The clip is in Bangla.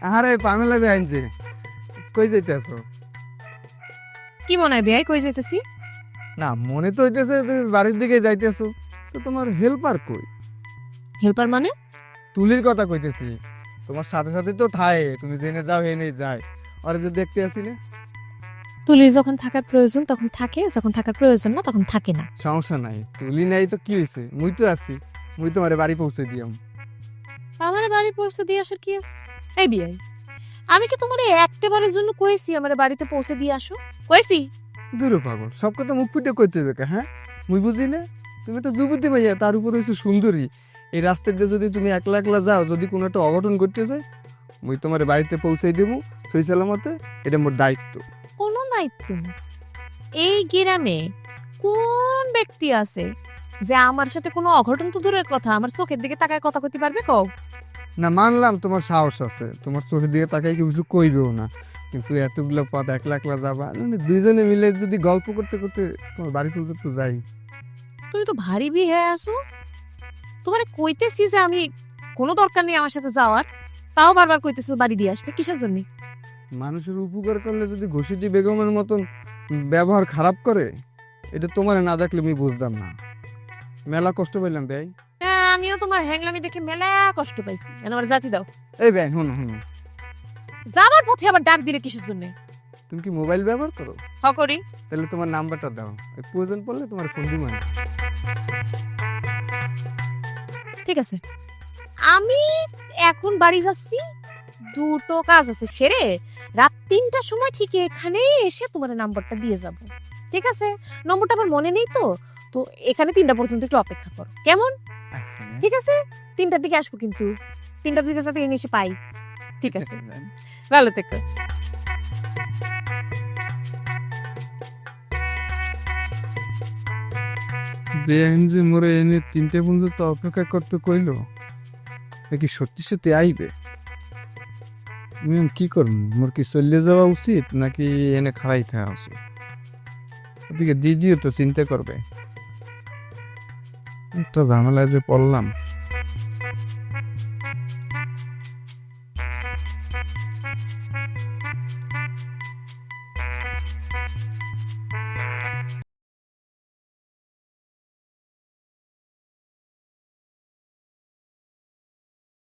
আরে পামেলা বে আনছে, কই যাইতেছো? কি মনে হয় বেয়াই কই যাইতেছি? না মনে তো হইতেছে তুমি বাড়ির দিকে যাইতেছো, তো তোমার হেল্পার কই? হেল্পার মানে? তুলির কথা কইতেছি, তোমার সাথে সাথে তো থায়ে, তুমি জেনে যাও এনে যায়, আর যে দেখতে আসি না। তুলি যখন থাকার প্রয়োজন তখন থাকে, যখন থাকার প্রয়োজন না তখন থাকে না। সমস্যা নাই, তুলি নাই তো কি হয়েছে, মুই তো আছি, মুই তোমার বাড়ি পৌঁছে দিয়াম। আমার বাড়ি পৌঁছে দিয়ে আসার কি আছে? এই বিয়াই, আমি কি তোমার একটাবারের জন্য কইছি আমার বাড়িতে পৌঁছে দিয়ে আসো? কইছি? দূর পাগল, সব কথা মুখ ফুটে কইতে হবে কা, হ্যাঁ? মুই বুঝি না, তুমি তো যুবতী ভাইয়া, তার উপর হয়েছে সুন্দরী। এই রাস্তা দিয়ে যদি তুমি একলা একলা যাও, যদি কোনো একটা অঘটন ঘটতে যায়, মুই তোমার বাড়িতে পৌঁছে দেবো সই সালামতে, এটা মোর দায়িত্ব। কোনো দায়িত্ব না। এই গ্রামে কোন ব্যক্তি আছে যে আমার সাথে কোনো অঘটন তো দূরের কথা আমার চোখের দিকে তাকায় কথা কইতে পারবে? কও। না মানলাম তোমার সাহস আছে, তোমার চোখের দিকে তাকাই কি কিছু কইবেও না, কিন্তু এতগুলো পথ একলা একলা যাবা, মানে দুইজনে মিলে যদি গল্প করতে করতে তোমার বাড়ি পর্যন্ত যাই। তুমি তো ভারী বিয়ে আসো। তোমারে কইতেছি যে আমি কোনো দরকার নেই আমার সাথে যাওয়ার, তাও বারবার কইতেছো বাড়ি দিয়ে আসবে কিসের জন্য? মানুষের উপকার করলে যদি ঘষিটি বেগমের মতন ব্যবহার খারাপ করে, এটা তোমার না দেখলে আমি বুঝতাম না। মেলা কষ্ট পাইলাম ভাই। হ্যাঁ, আমিও তোমার হ্যাংলামি দেখে মেলা কষ্ট পাইছি। আমার জাতি দাও। এই ভাই হুন হুন, যাবার পথে আবার ডাক দিলে কিসের জন্য? তুমি কি মোবাইল ব্যবহার করো? হ করি। তাহলে তোমার নাম্বারটা দাও, এই প্রয়োজন পড়লে তোমার ফোন দিব। ঠিক আছে, আমি এখন বাড়ি যাচ্ছি, দুটো কাজ আছে সেরে রাত 3টার সময় ঠিক এখানে এসে তোমার নাম্বারটা দিয়ে যাব। ঠিক আছে? নম্বরটা আমার মনে নেই তো, তো এখানে 3টা পর্যন্ত একটু অপেক্ষা করো, কেমন? ঠিক আছে, 3টার দিকে আসবো, কিন্তু 3টার দিকে যাতে এনে এসে পাই। ঠিক আছে, ভালো থেকো। বেআইন যে মোরে এনে 3টে পর্যন্ত অপেক্ষা করতে কইলো, নাকি সত্যি সত্যি আইবে? আমি এখন কি করবো, মোর কি চলে যাওয়া উচিত নাকি এনে খাওয়াই থাকা উচিত? ওদিকে দিদিও তো চিন্তা করবে, একটা ঝামেলায় যে পড়লাম।